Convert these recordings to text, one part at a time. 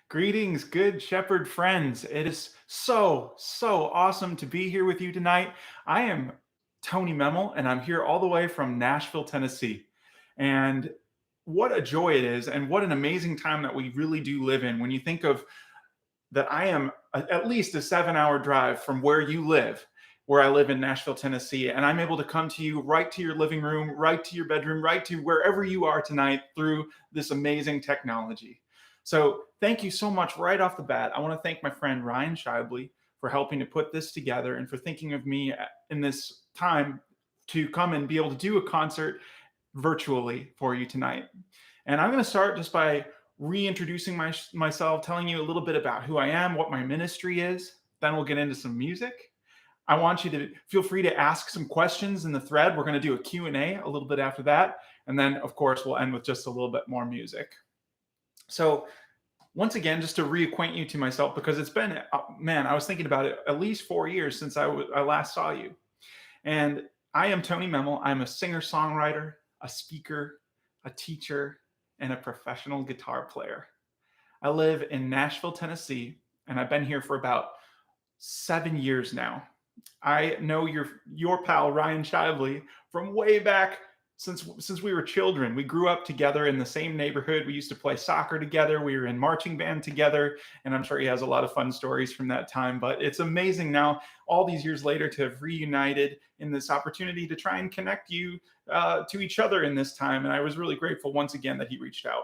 Greetings, good shepherd friends. It is so awesome to be here with you tonight. I am Tony Memmel, and I'm here all the way from Nashville, Tennessee. And what a joy it is, and what an amazing time that we really do live in when you think of that I am at least a 7 hour drive from where you live, where I live in Nashville, Tennessee. And I'm able to come to you right to your living room, right to your bedroom, right to wherever you are tonight through this amazing technology. So thank you so much right off the bat. I want to thank my friend Ryan Shibley for helping to put this together and for thinking of me in this time to come and be able to do a concert virtually for you tonight. And I'm going to start just by reintroducing myself, telling you a little bit about who I am, what my ministry is. Then we'll get into some music. I want you to feel free to ask some questions in the thread. We're going to do a Q&A a little bit after that. And then, of course, we'll end with just a little bit more music. So once again, just to reacquaint you to myself, because it's been, man, I was thinking about it, at least 4 years since I last saw you. And I am Tony Memmel. I'm a singer-songwriter, a speaker, a teacher, and a professional guitar player. I live in Nashville, Tennessee, and I've been here for about 7 years now. I know your pal Ryan Shibley from way back since we were children. We grew up together in the same neighborhood. We used to play soccer together. We were in marching band together, and I'm sure he has a lot of fun stories from that time. But it's amazing now, all these years later, to have reunited in this opportunity to try and connect you to each other in this time. And I was really grateful once again that he reached out.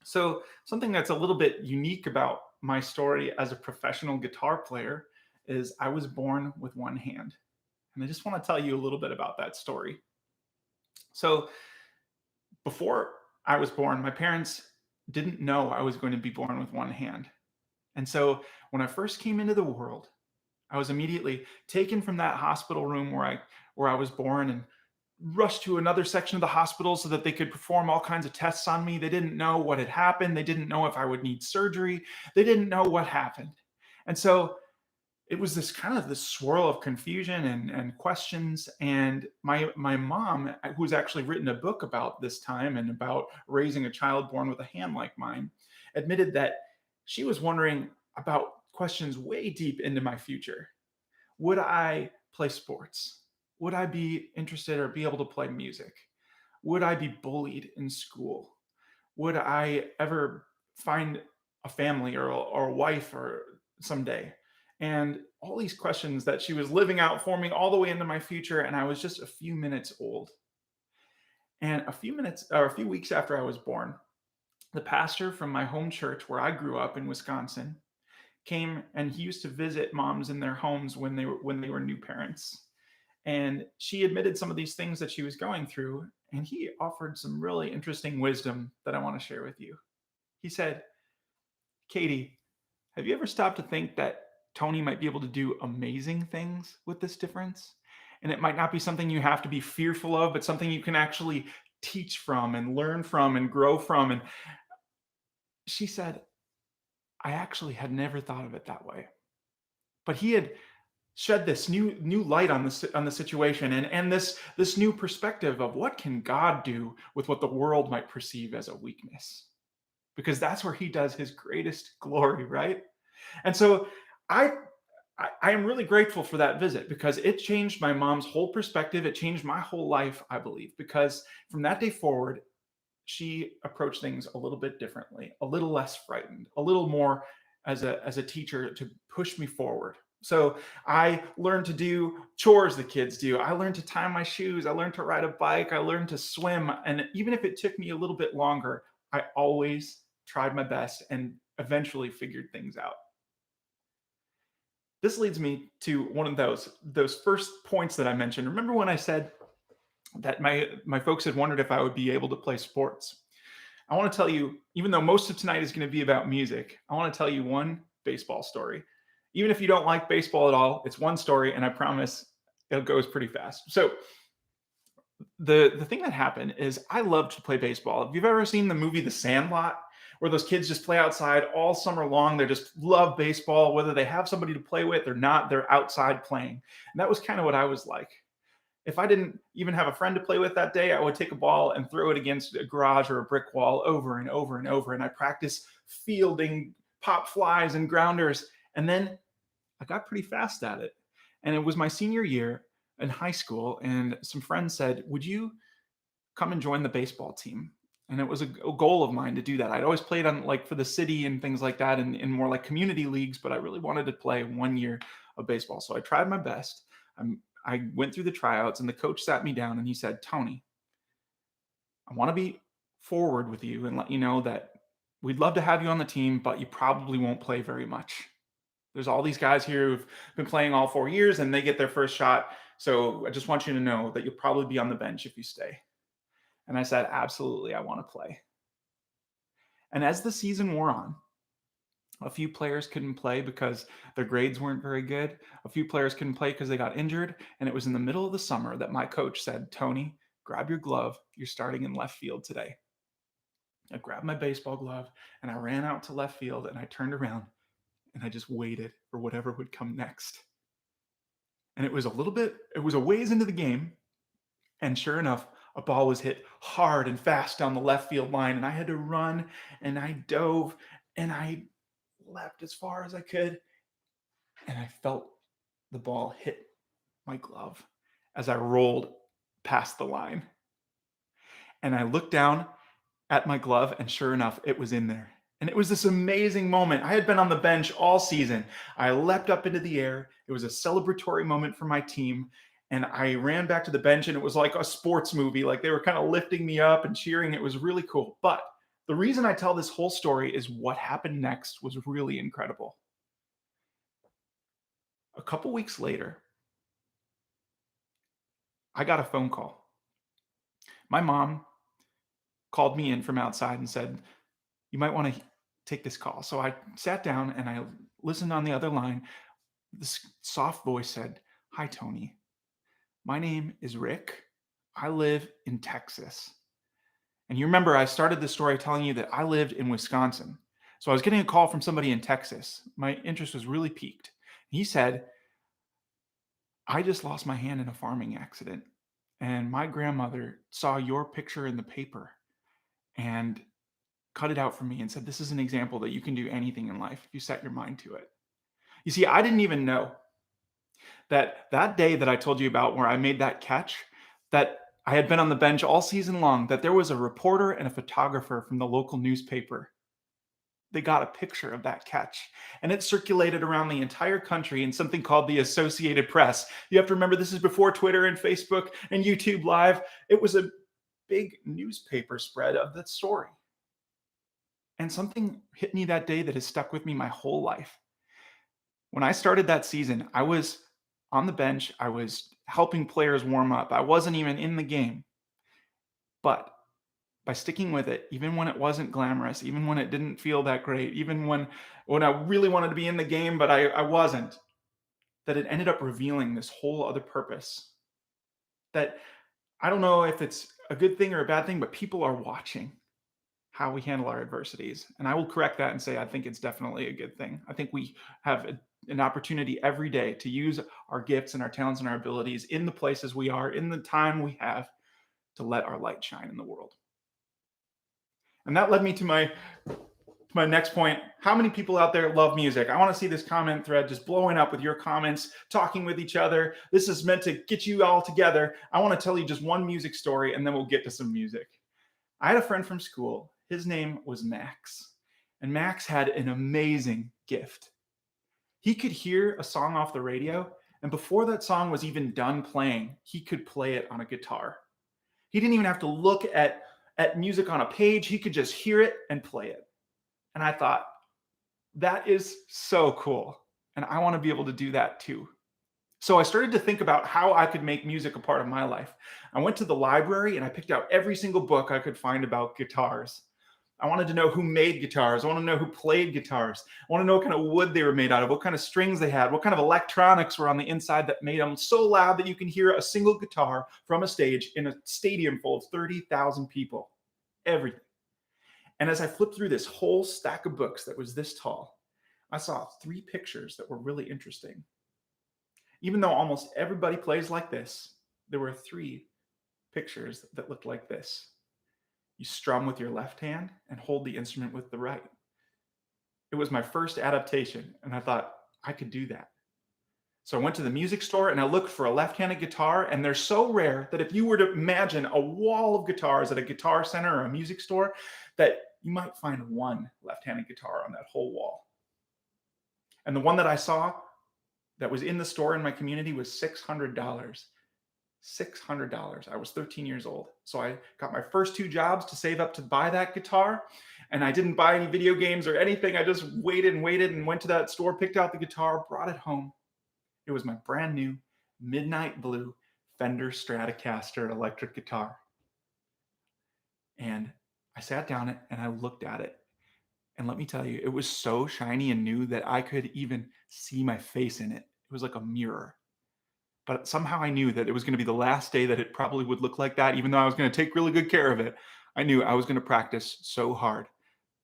So something that's a little bit unique about my story as a professional guitar player is I was born with one hand. And I just want to tell you a little bit about that story. So before I was born, my parents didn't know I was going to be born with one hand. And so when I first came into the world, I was immediately taken from that hospital room where I was born and rushed to another section of the hospital so that they could perform all kinds of tests on me. They didn't know what had happened. They didn't know if I would need surgery. They didn't know what happened. And so it was this kind of this swirl of confusion and questions. And my mom, who's actually written a book about this time and about raising a child born with a hand like mine, admitted that she was wondering about questions way deep into my future. Would I play sports? Would I be interested or be able to play music? Would I be bullied in school? Would I ever find a family or a wife or someday? And all these questions that she was living out for me all the way into my future. And I was just a few minutes old. And a few weeks after I was born, the pastor from my home church where I grew up in Wisconsin came, and he used to visit moms in their homes when they were new parents. And she admitted some of these things that she was going through, and he offered some really interesting wisdom that I want to share with you. He said, "Katie, have you ever stopped to think that Tony might be able to do amazing things with this difference? And it might not be something you have to be fearful of, but something you can actually teach from and learn from and grow from." And she said, "I actually had never thought of it that way." But he had shed this new light on the situation, and this new perspective of what can God do with what the world might perceive as a weakness, because that's where he does his greatest glory, right? And so I I am really grateful for that visit because it changed my mom's whole perspective. It changed my whole life, I believe, because from that day forward, she approached things a little bit differently, a little less frightened, a little more as a teacher to push me forward. So I learned to do chores the kids do. I learned to tie my shoes. I learned to ride a bike. I learned to swim. And even if it took me a little bit longer, I always tried my best and eventually figured things out. This leads me to one of those first points that I mentioned. Remember when I said that my folks had wondered if I would be able to play sports? I want to tell you, even though most of tonight is going to be about music, I want to tell you one baseball story. Even if you don't like baseball at all, it's one story, and I promise it goes pretty fast. So the thing that happened is I loved to play baseball. Have you ever seen the movie The Sandlot, where those kids just play outside all summer long? They just love baseball, whether they have somebody to play with or not, they're outside playing. And that was kind of what I was like. If I didn't even have a friend to play with that day, I would take a ball and throw it against a garage or a brick wall over and over and over. And I practiced fielding pop flies and grounders. And then I got pretty fast at it. And it was my senior year in high school. And some friends said, would you come and join the baseball team? And it was a goal of mine to do that. I'd always played on like for the city and things like that in more like community leagues, but I really wanted to play 1 year of baseball. So I tried my best. I went through the tryouts and the coach sat me down and he said, Tony, I want to be forward with you and let you know that we'd love to have you on the team, but you probably won't play very much. There's all these guys here who've been playing all 4 years and they get their first shot. So I just want you to know that you'll probably be on the bench if you stay. And I said, absolutely, I want to play. And as the season wore on, a few players couldn't play because their grades weren't very good. A few players couldn't play because they got injured. And it was in the middle of the summer that my coach said, Tony, grab your glove. You're starting in left field today. I grabbed my baseball glove and I ran out to left field and I turned around and I just waited for whatever would come next. And it was a ways into the game. And sure enough, a ball was hit hard and fast down the left field line. And I had to run and I dove and I leapt as far as I could. And I felt the ball hit my glove as I rolled past the line. And I looked down at my glove and sure enough, it was in there. And it was this amazing moment. I had been on the bench all season. I leapt up into the air. It was a celebratory moment for my team. And I ran back to the bench and it was like a sports movie. Like they were kind of lifting me up and cheering. It was really cool. But the reason I tell this whole story is what happened next was really incredible. A couple weeks later, I got a phone call. My mom called me in from outside and said, you might want to take this call. So I sat down and I listened on the other line. This soft voice said, hi, Tony. My name is Rick. I live in Texas. And you remember I started the story telling you that I lived in Wisconsin. So I was getting a call from somebody in Texas. My interest was really piqued. He said, I just lost my hand in a farming accident. And my grandmother saw your picture in the paper and cut it out for me and said, this is an example that you can do anything in life if you set your mind to it. You see, I didn't even know that day that I told you about where I made that catch, that I had been on the bench all season long, that there was a reporter and a photographer from the local newspaper. They got a picture of that catch and it circulated around the entire country in something called the Associated Press. You have to remember this is before Twitter and Facebook and YouTube Live. It was a big newspaper spread of that story. And something hit me that day that has stuck with me my whole life. When I started that season, I was on the bench. I was helping players warm up. I wasn't even in the game. But by sticking with it, even when it wasn't glamorous, even when it didn't feel that great, even when I really wanted to be in the game, but I wasn't, that it ended up revealing this whole other purpose. That I don't know if it's a good thing or a bad thing, but people are watching how we handle our adversities. And I will correct that and say, I think it's definitely a good thing. I think we have an opportunity every day to use our gifts and our talents and our abilities in the places we are, in the time we have, to let our light shine in the world. And that led me to my next point. How many people out there love music? I want to see this comment thread just blowing up with your comments, talking with each other. This is meant to get you all together. I want to tell you just one music story and then we'll get to some music. I had a friend from school. His name was Max. And Max had an amazing gift. He could hear a song off the radio, and before that song was even done playing, he could play it on a guitar. He didn't even have to look at music on a page. He could just hear it and play it. And I thought, that is so cool. And I want to be able to do that too. So I started to think about how I could make music a part of my life. I went to the library and I picked out every single book I could find about guitars. I wanted to know who made guitars. I want to know who played guitars. I want to know what kind of wood they were made out of, what kind of strings they had, what kind of electronics were on the inside that made them so loud that you can hear a single guitar from a stage in a stadium full of 30,000 people. Everything. And as I flipped through this whole stack of books that was this tall, I saw 3 pictures that were really interesting. Even though almost everybody plays like this, there were 3 pictures that looked like this. You strum with your left hand and hold the instrument with the right. It was my first adaptation, and I thought I could do that. So I went to the music store and I looked for a left-handed guitar, and they're so rare that if you were to imagine a wall of guitars at a guitar center or a music store, that you might find one left-handed guitar on that whole wall. And the one that I saw that was in the store in my community was $600. $600. I was 13 years old. So I got my first two jobs to save up to buy that guitar. And I didn't buy any video games or anything. I just waited and waited and went to that store, picked out the guitar, brought it home. It was my brand new midnight blue Fender Stratocaster electric guitar. And I sat down and I looked at it. And let me tell you, it was so shiny and new that I could even see my face in it. It was like a mirror. But somehow I knew that it was going to be the last day that it probably would look like that, even though I was going to take really good care of it. I knew I was going to practice so hard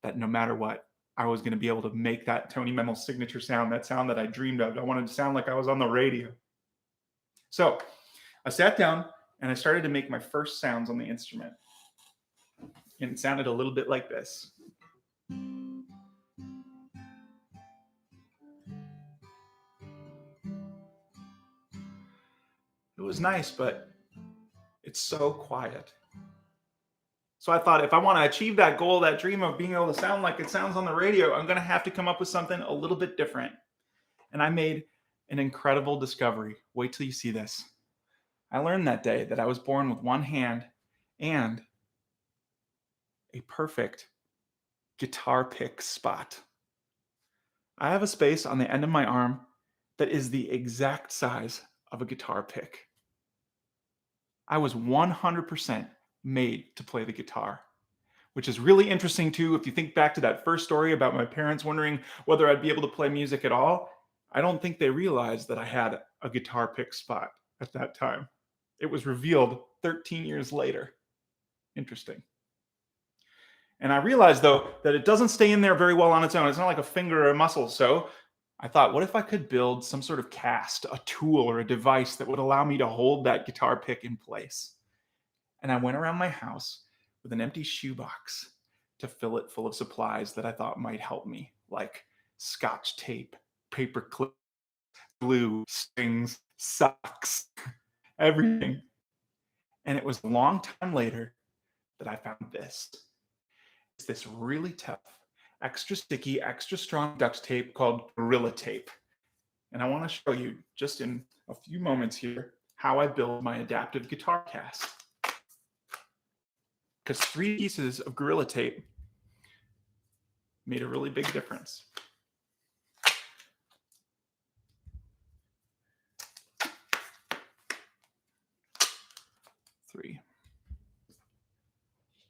that no matter what, I was going to be able to make that Tony Memmel signature sound, that sound that I dreamed of. I wanted to sound like I was on the radio. So I sat down and I started to make my first sounds on the instrument. And it sounded a little bit like this. It was nice, but it's so quiet. So I thought, if I want to achieve that goal, that dream of being able to sound like it sounds on the radio, I'm going to have to come up with something a little bit different. And I made an incredible discovery. Wait till you see this. I learned that day that I was born with one hand and a perfect guitar pick spot. I have a space on the end of my arm that is the exact size of a guitar pick. I was 100% made to play the guitar, which is really interesting too. If you think back to that first story about my parents wondering whether I'd be able to play music at all, I don't think they realized that I had a guitar pick spot at that time. It was revealed 13 years later. Interesting. And I realized, though, that it doesn't stay in there very well on its own. It's not like a finger or a muscle. So I thought, what if I could build some sort of cast, a tool or a device that would allow me to hold that guitar pick in place? And I went around my house with an empty shoebox to fill it full of supplies that I thought might help me, like Scotch tape, paper clips, glue, strings, socks, everything. And it was a long time later that I found this. It's this really tough, extra sticky, extra strong duct tape called Gorilla Tape. And I want to show you just in a few moments here how I build my adaptive guitar cast. Because 3 pieces of Gorilla Tape made a really big difference. Three.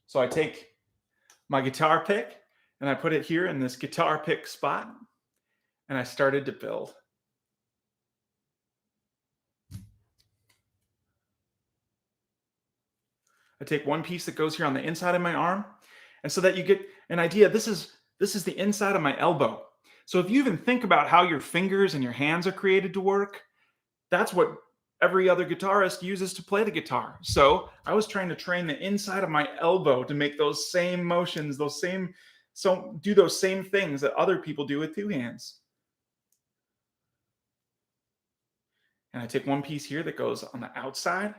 So I take my guitar pick and I put it here in this guitar pick spot, and I started to build. I take one piece that goes here on the inside of my arm, and so that you get an idea, this is the inside of my elbow. So if you even think about how your fingers and your hands are created to work, that's what every other guitarist uses to play the guitar. So I was trying to train the inside of my elbow to make those same motions, do those same things that other people do with two hands. And I take one piece here that goes on the outside.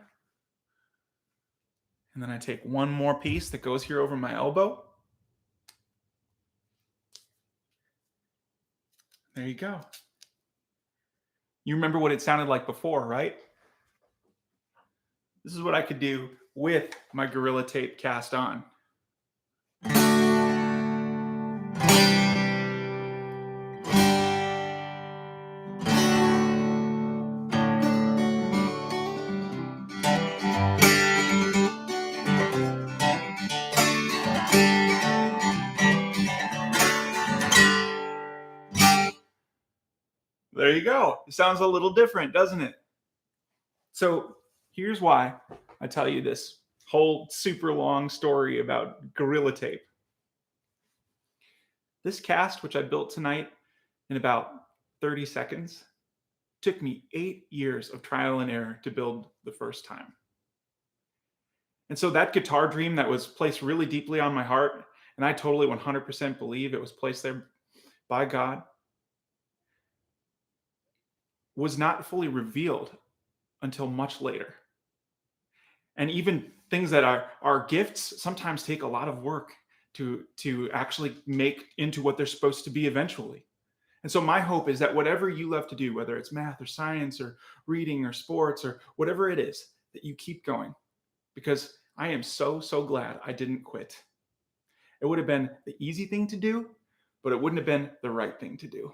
And then I take one more piece that goes here over my elbow. There you go. You remember what it sounded like before, right? This is what I could do with my Gorilla Tape cast on. There you go. It sounds a little different, doesn't it? So here's why I tell you this whole super long story about Gorilla Tape. This cast, which I built tonight in about 30 seconds, took me 8 years of trial and error to build the first time. And so that guitar dream that was placed really deeply on my heart, and I totally 100% believe it was placed there by God was not fully revealed until much later. And even things that are gifts sometimes take a lot of work to actually make into what they're supposed to be eventually. And so my hope is that whatever you love to do, whether it's math or science or reading or sports or whatever it is, that you keep going, because I am so, so glad I didn't quit. It would have been the easy thing to do, but it wouldn't have been the right thing to do.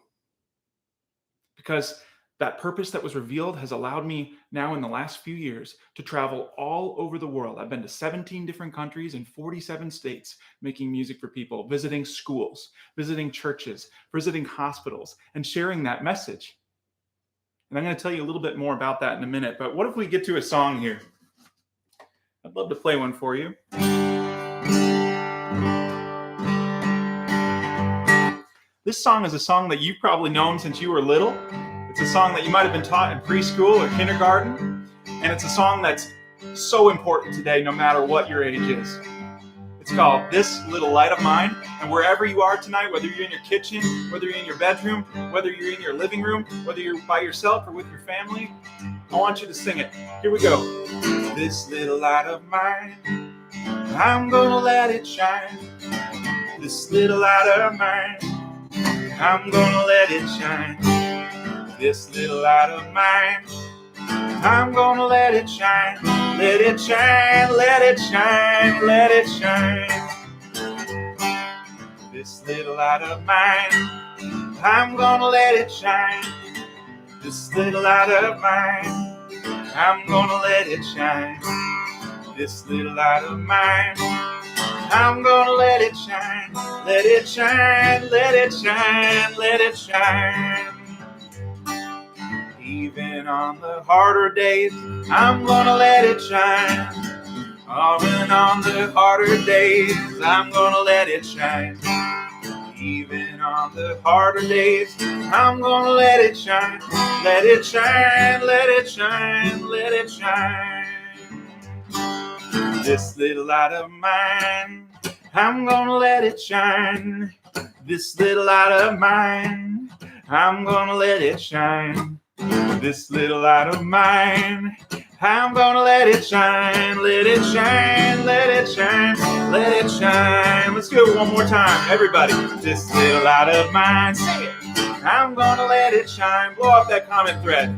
Because that purpose that was revealed has allowed me now in the last few years to travel all over the world. I've been to 17 different countries and 47 states making music for people, visiting schools, visiting churches, visiting hospitals, and sharing that message. And I'm going to tell you a little bit more about that in a minute. But what if we get to a song here? I'd love to play one for you. This song is a song that you've probably known since you were little. It's a song that you might have been taught in preschool or kindergarten. And it's a song that's so important today, no matter what your age is. It's called This Little Light of Mine. And wherever you are tonight, whether you're in your kitchen, whether you're in your bedroom, whether you're in your living room, whether you're by yourself or with your family, I want you to sing it. Here we go. This little light of mine, I'm gonna let it shine. This little light of mine, I'm gonna let it shine. This little light of mine, I'm gonna let it shine. Let it shine, let it shine, let it shine. This little light of mine, I'm gonna let it shine. This little light of mine, I'm gonna let it shine. This little light of mine, I'm gonna let it shine. Let it shine, let it shine, let it shine. Even on the harder days, I'm gonna let it shine. Even on the harder days, I'm gonna let it shine. Even on the harder days, I'm gonna let it shine. Let it shine, let it shine, let it shine. This little light of mine, I'm gonna let it shine. This little light of mine, I'm gonna let it shine. This little light of mine, I'm gonna let it shine. Let it shine, let it shine, let it shine. Let's do it one more time, everybody. This little light of mine, sing it. I'm gonna let it shine. Blow up that comment thread.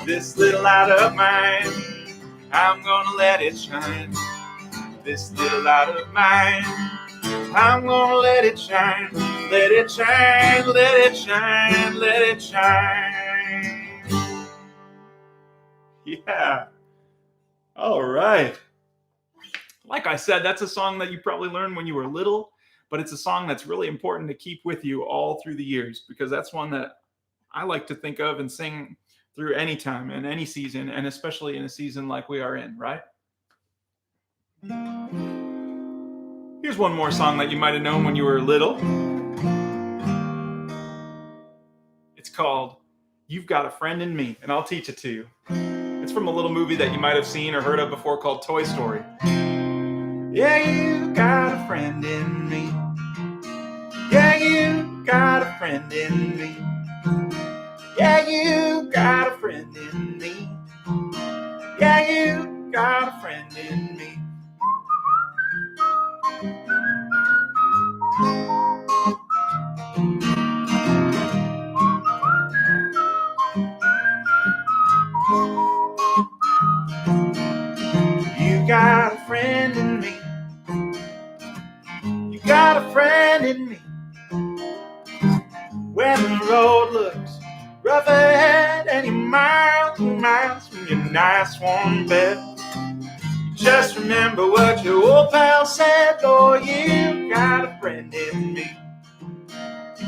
This little light of mine, I'm gonna let it shine. This little light of mine, I'm gonna let it shine. Let it shine, let it shine, let it shine. Yeah. All right. Like I said, that's a song that you probably learned when you were little, but it's a song that's really important to keep with you all through the years, because that's one that I like to think of and sing through any time and any season, and especially in a season like we are in, right? Here's one more song that you might have known when you were little. It's called You've Got a Friend in Me, and I'll teach it to you. It's from a little movie that you might have seen or heard of before called Toy Story. Yeah, you got a friend in me. Yeah, you got a friend in me. Yeah, you got a friend in me. Yeah, you got a friend in me. You got a friend in me. You got a friend in me. When the road looks rough ahead and you're miles and miles from your nice warm bed, just remember what your old pal said. Oh, you got a friend in me.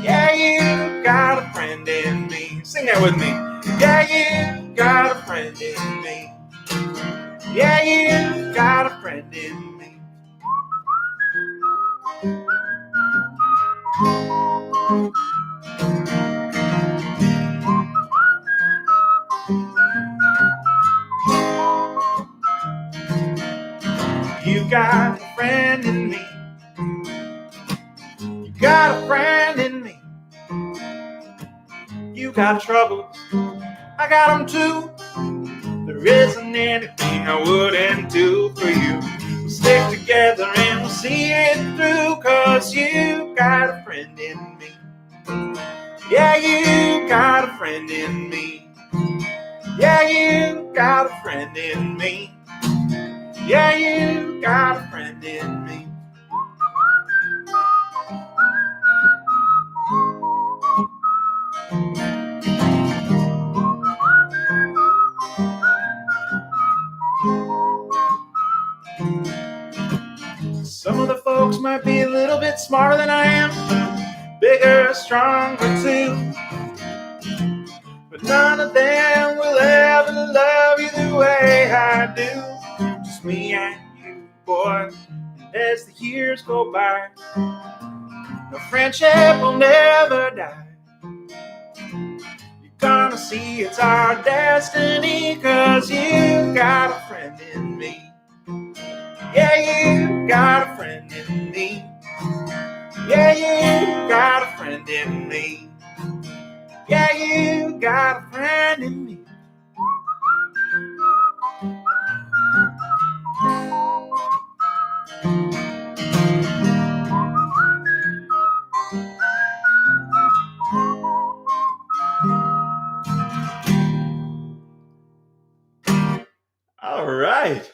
Yeah, you got a friend in me. Sing that with me. Yeah, you got a friend in me. Yeah, you got a friend in me. You got a friend in me. You got a friend in me. you got troubles, I got them too. There isn't anything I wouldn't do for you. We'll stick together and we'll see it through, 'cause you got a friend in me. Yeah, you got a friend in me. Yeah, you got a friend in me. Yeah, you got a friend in me. Some of the folks might be a little bit smarter than I am, bigger, stronger too, but none of them will ever love you the way I do. Just me and you, boy, and as the years go by, no friendship will never die. You're gonna see it's our destiny, 'cause you got a friend in me. Yeah, you got a friend in me. Yeah, you got a friend in me. Yeah, you got a friend in me. All right.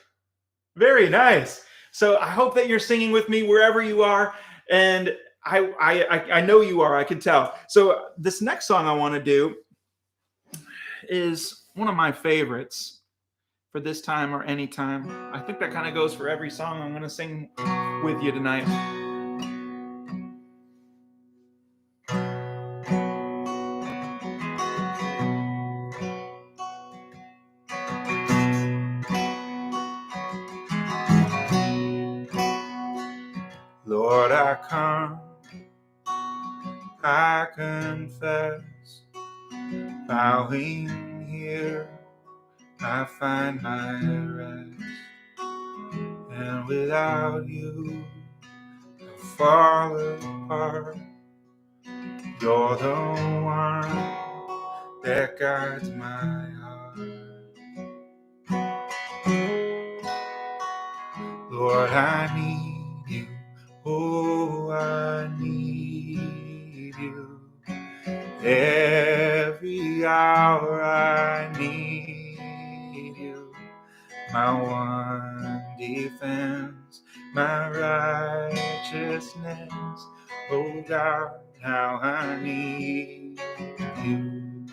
Very nice. So I hope that you're singing with me wherever you are. And I know you are, I can tell. So this next song I want to do is one of my favorites for this time or any time. I think that kind of goes for every song I'm going to sing with you tonight. Lord, I come, I confess, bowing here, I find my rest. And without you, I fall apart. You're the one that guides my heart. Lord, I need you. Oh, I need you. Every hour I need you. My one defense, my righteousness. Oh God, how I need you.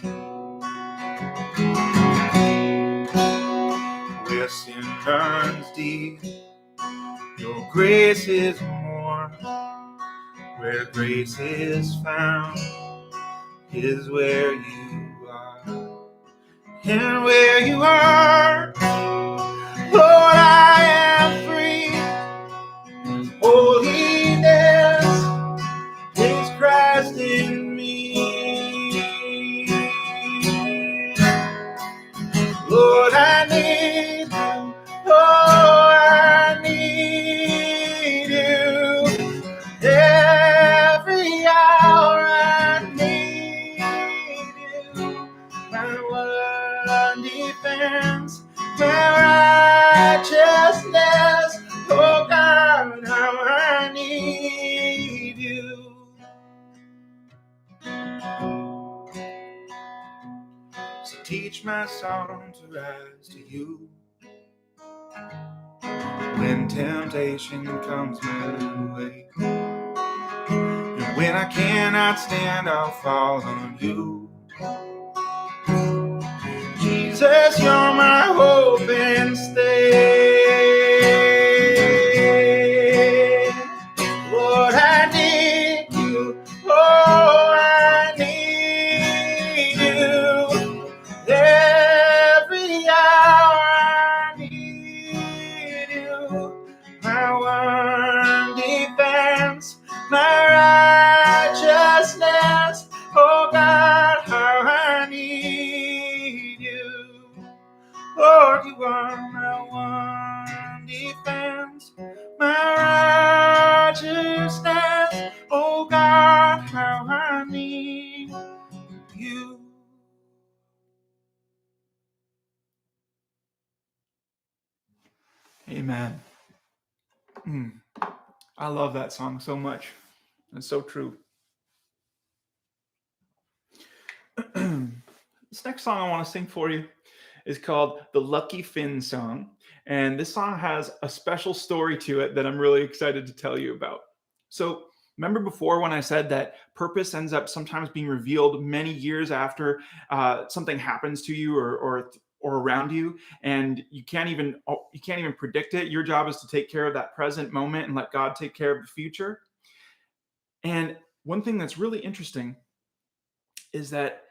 Where sin runs deep, your grace is more. Where grace is found is where you are. And where you are, Lord, I am free. Holiness is Christ in me. Lord, I need you. Oh, I need you. Every hour I need you. My one defense, my righteousness. Oh God, how I need you. So teach my song to rise to you. When temptation comes my way, and when I cannot stand, I'll fall on you. Jesus, you're my hope and stay. Lord, I need you. Oh, I need you. Every hour I need you. My one defense, my righteousness. Oh God, how I need you. Lord, Amen. I love that song so much. It's so true. This next song I want to sing for you is called the Lucky Finn Song. And this song has a special story to it that I'm really excited to tell you about. So, remember before when I said that purpose ends up sometimes being revealed many years after something happens to you or around you, and you can't even predict it. Your job is to take care of that present moment and let God take care of the future. And one thing that's really interesting is that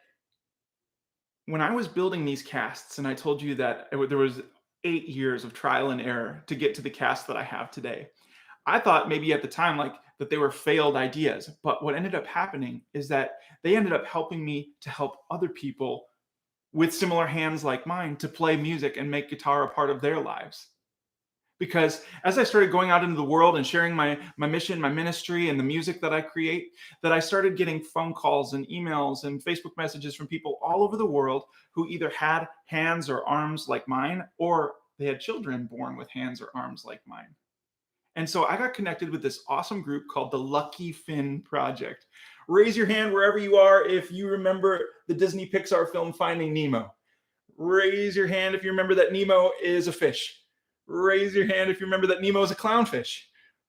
when I was building these casts, and I told you that there was 8 years of trial and error to get to the cast that I have today, I thought maybe at the time like that they were failed ideas. But what ended up happening is that they ended up helping me to help other people with similar hands like mine to play music and make guitar a part of their lives. Because as I started going out into the world and sharing my mission, my ministry, and the music that I create, that I started getting phone calls and emails and Facebook messages from people all over the world who either had hands or arms like mine, or they had children born with hands or arms like mine. And so I got connected with this awesome group called the Lucky Finn Project. Raise your hand wherever you are if you remember the Disney Pixar film Finding Nemo. Raise your hand if you remember that Nemo is a fish. Raise your hand if you remember that Nemo is a clownfish.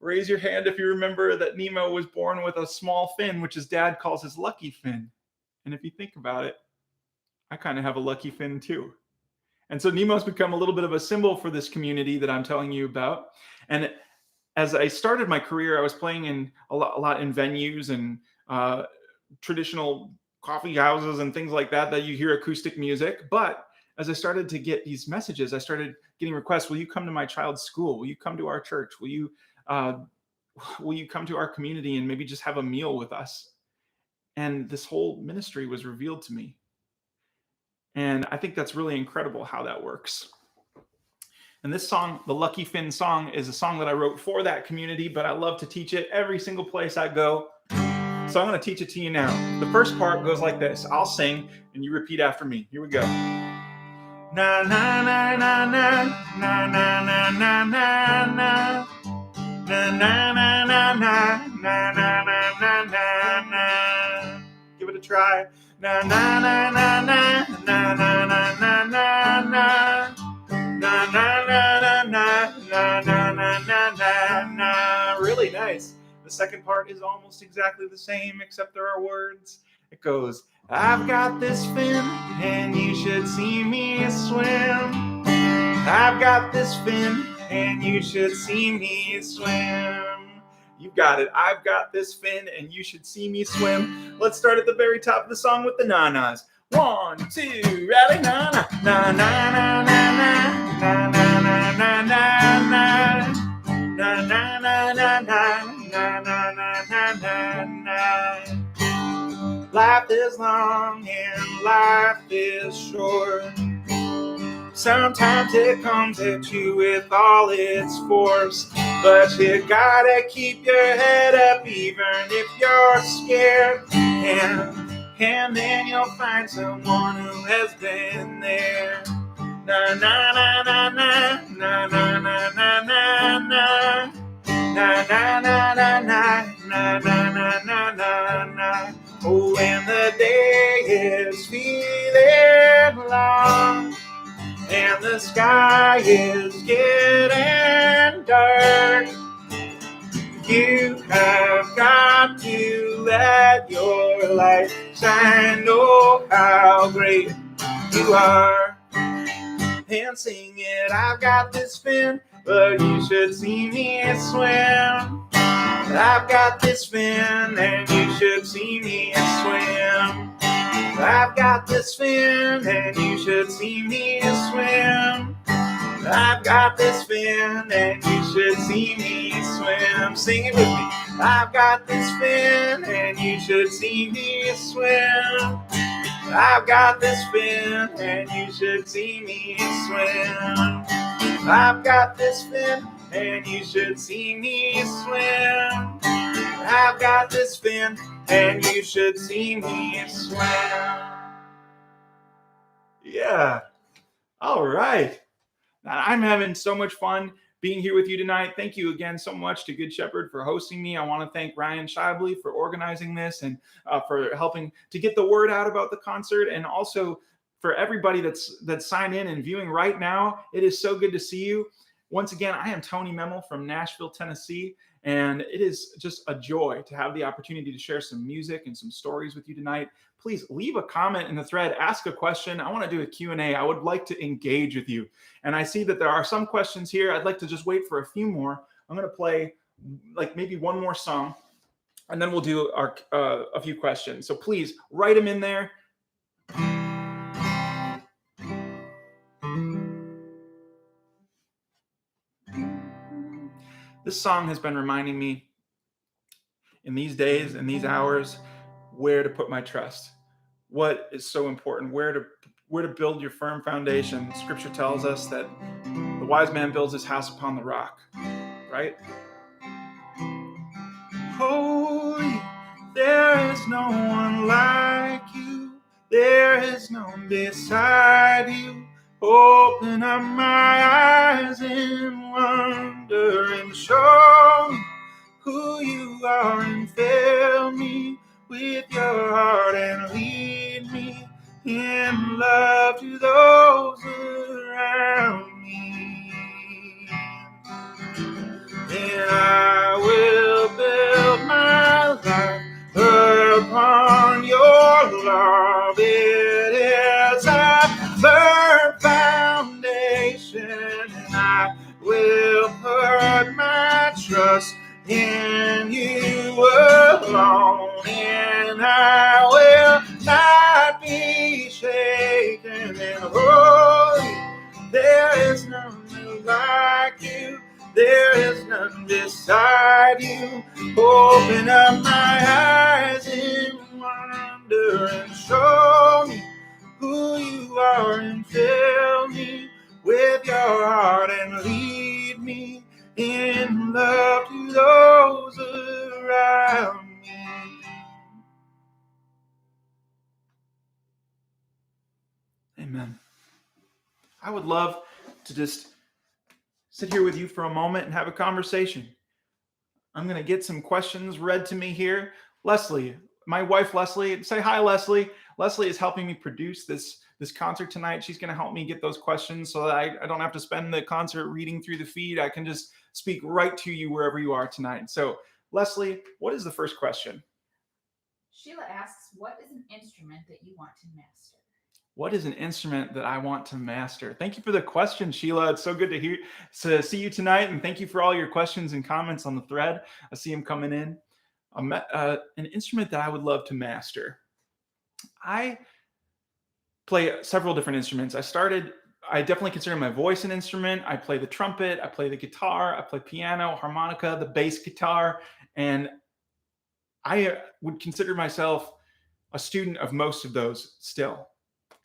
Raise your hand if you remember that Nemo was born with a small fin, which his dad calls his lucky fin. And if you think about it, I kind of have a lucky fin too. And so Nemo's become a little bit of a symbol for this community that I'm telling you about. And as I started my career, I was playing in a lot in venues and traditional coffee houses and things like that you hear acoustic music. But as I started to get these messages, I started getting requests. Will you come to my child's school? Will you come to our church? Will you come to our community and maybe just have a meal with us? And this whole ministry was revealed to me. And I think that's really incredible how that works. And this song, the Lucky Finn Song, is a song that I wrote for that community, but I love to teach it every single place I go. So I'm going to teach it to you now. The first part goes like this. I'll sing and you repeat after me. Here we go. Na na na na na na na na na na na na na na na na na na na na. Give it a try. Na na na na na na na na na na na. Na na na na na na na na na na. Really nice. The second part is almost exactly the same, except there are words. It goes, I've got this fin, and you should see me swim. I've got this fin, and you should see me swim. You got it. I've got this fin, and you should see me swim. Let's start at the very top of the song with the na-nas. 1, 2, ready? Na-na, na-na, na-na, na-na, na-na, na-na. Na na na na na na na na na na. Life is long and life is short. Sometimes it comes at you with all its force, but you gotta keep your head up even if you're scared. And then you'll find someone who has been there. Na na na na na na na na na na na. Na na na na na na na na na na na. Oh, when the day is feeling long and the sky is getting dark, you have got to let your light shine. Oh, how great you are. And sing it, I've got this fin, but you should see me swim. I've got this fin, and you should see me swim. I've got this fin, and you should see me swim. I've got this fin, and you should see me swim. Sing it with me. I've got this fin, and you should see me swim. I've got this fin, and you should see me swim. I've got this fin, and you should see me swim. I've got this fin, and you should see me swim. Yeah. All right. Now, I'm having so much fun being here with you tonight. Thank you again so much to Good Shepherd for hosting me. I want to thank Ryan Shibley for organizing this and for helping to get the word out about the concert, and also for everybody that's signed in and viewing right now. It is so good to see you. Once again, I am Tony Memmel from Nashville, Tennessee, and it is just a joy to have the opportunity to share some music and some stories with you tonight. Please leave a comment in the thread, ask a question. I want to do a Q&A. I would like to engage with you. And I see that there are some questions here. I'd like to just wait for a few more. I'm going to play like maybe one more song, and then we'll do our a few questions. So please write them in there. This song has been reminding me in these days and these hours where to put my trust, what is so important, where to build your firm foundation. Scripture tells us that the wise man builds his house upon the rock, right? Holy, there is no one like you. There is none beside you. Open up my eyes in wonder and show me who you are, and fill me with your heart and lead me in love to those around me. And I will build my life upon your love. It is a firm foundation, and I will put my trust in you alone, and I will not be shaken. And holy, there is none like you. There is none beside you. Open up my eyes in wonder and show me who you are, and fill me with your heart and lead me in love to those around me. Amen. I would love to just sit here with you for a moment and have a conversation. I'm going to get some questions read to me here. Leslie, my wife Leslie, say hi, Leslie. Leslie is helping me produce this concert tonight. She's going to help me get those questions so that I don't have to spend the concert reading through the feed. I can just speak right to you wherever you are tonight. So, Leslie, what is the first question? Sheila asks, what is an instrument that you want to master? What is an instrument that I want to master? Thank you for the question, Sheila. It's so good to see you tonight, and thank you for all your questions and comments on the thread. I see them coming in. An instrument that I would love to master. I play several different instruments. I definitely consider my voice an instrument. I play the trumpet, I play the guitar, I play piano, harmonica, the bass guitar, and I would consider myself a student of most of those still.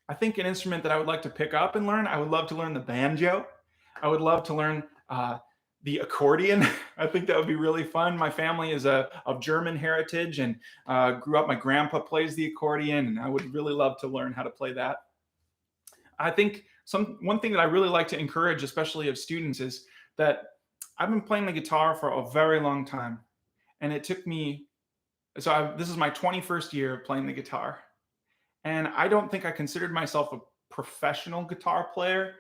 I think an instrument that I would like to pick up and learn, I would love to learn the banjo. I would love to learn the accordion. I think that would be really fun. My family is of German heritage and grew up. My grandpa plays the accordion, and I would really love to learn how to play that. I think one thing that I really like to encourage, especially of students, is that I've been playing the guitar for a very long time, and it took me. This is my 21st year of playing the guitar. And I don't think I considered myself a professional guitar player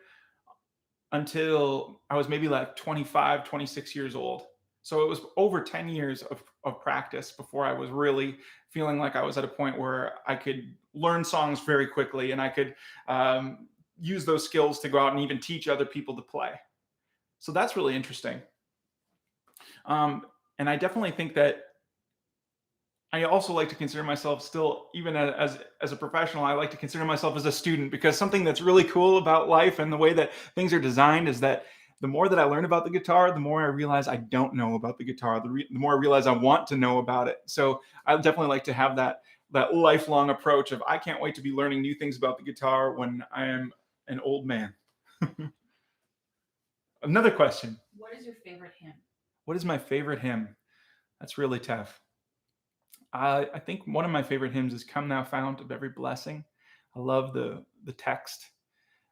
until I was maybe like 25, 26 years old. So it was over 10 years of practice before I was really feeling like I was at a point where I could learn songs very quickly, and I could use those skills to go out and even teach other people to play. So that's really interesting. And I definitely think that I also like to consider myself still, even as a professional, I like to consider myself as a student, because something that's really cool about life and the way that things are designed is that the more that I learn about the guitar, the more I realize I don't know about the guitar, the more I realize I want to know about it. So I definitely like to have that lifelong approach of I can't wait to be learning new things about the guitar when I am an old man. Another question. What is your favorite hymn? What is my favorite hymn? That's really tough. I think one of my favorite hymns is "Come Thou Fount of Every Blessing." I love the text.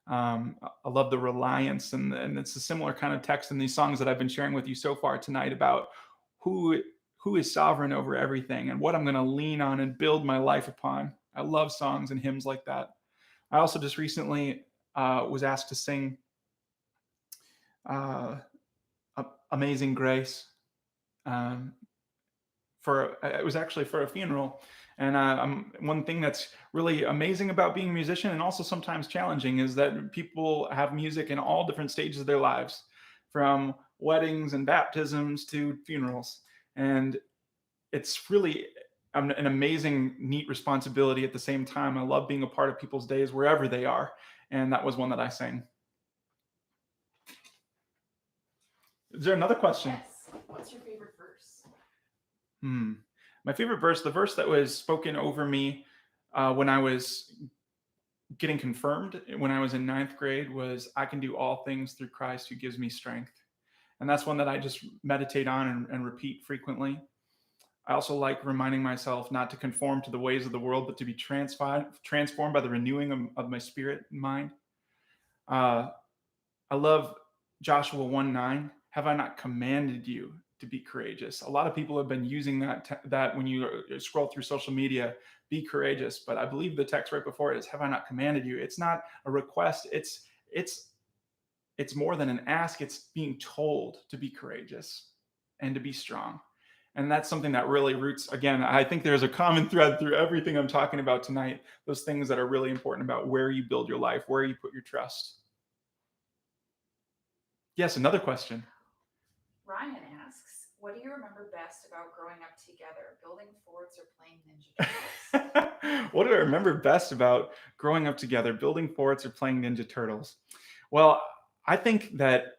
I love the reliance, and it's a similar kind of text in these songs that I've been sharing with you so far tonight about who who is sovereign over everything and what I'm going to lean on and build my life upon. I love songs and hymns like that. I also just recently was asked to sing uh, "Amazing Grace." Um, for it was actually for a funeral, and one thing that's really amazing about being a musician and also sometimes challenging is that people have music in all different stages of their lives, from weddings and baptisms to funerals, and it's really an amazing, neat responsibility. At the same time, I love being a part of people's days wherever they are, and that was one that I sang. Is there another question? Yes. What's your favorite verse? Hmm. My favorite verse, the verse that was spoken over me when I was getting confirmed, when I was in ninth grade, was "I can do all things through Christ who gives me strength." And that's one that I just meditate on and repeat frequently. I also like reminding myself not to conform to the ways of the world, but to be transformed by the renewing of my spirit and mind. Uh, I love Joshua 1:9. Have I not commanded you to be courageous? A lot of people have been using that when you scroll through social media, be courageous. But I believe the text right before it is, have I not commanded you? It's not a request. It's more than an ask. It's being told to be courageous and to be strong. And that's something that really roots, again, I think there's a common thread through everything I'm talking about tonight, those things that are really important about where you build your life, where you put your trust. Yes, another question. Ryan asks, what do you remember best about growing up together, building forts or playing Ninja Turtles? What do I remember best about growing up together, building forts or playing Ninja Turtles? Well, I think that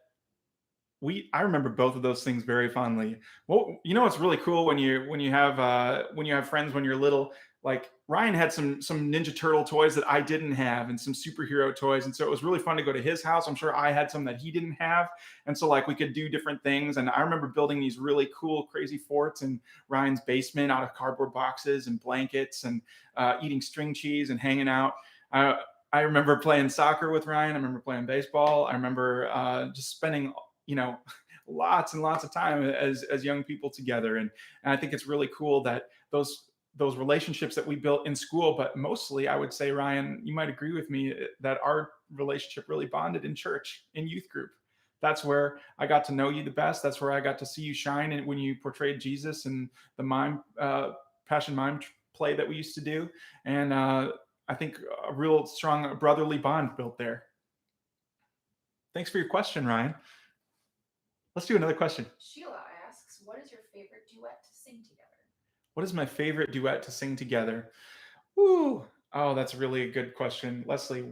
I remember both of those things very fondly. Well, you know what's really cool when you have friends when you're little. Like Ryan had some Ninja Turtle toys that I didn't have, and some superhero toys, and so it was really fun to go to his house. I'm sure I had some that he didn't have, and so like we could do different things. And I remember building these really cool, crazy forts in Ryan's basement out of cardboard boxes and blankets, and eating string cheese and hanging out. Uh, I remember playing soccer with Ryan. I remember playing baseball. I remember just spending you know lots and lots of time as young people together, and I think it's really cool that those relationships that we built in school, but mostly I would say, Ryan, you might agree with me that our relationship really bonded in church, in youth group. That's where I got to know you the best. That's where I got to see you shine, and when you portrayed Jesus and the mime passion mime play that we used to do. And I think a real strong brotherly bond built there. Thanks for your question, Ryan. Let's do another question. Sheila asks, what is your favorite duet to sing together? What is my favorite duet to sing together? Ooh, oh, that's really a good question. Leslie,